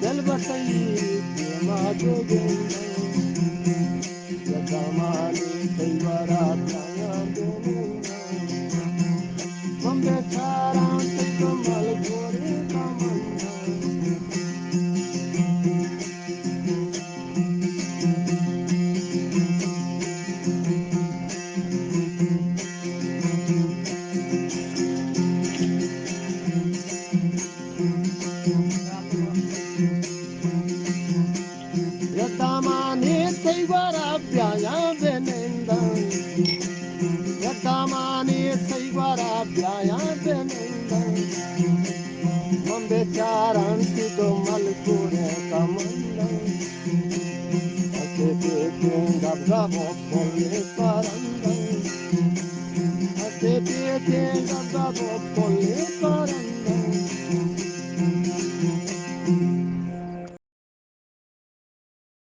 दिल बसई यदामानी कई बारा प्याया बम्बे चारा कमल गोरे कमंदा यदामानी कई बारा प्याया बेनंदा यदामानी कई बारा प्याया बेनंदा बम्बे चारा कमल गोरे कमंदा Gabgabo polli paranda, ate gabgabo polli paranda.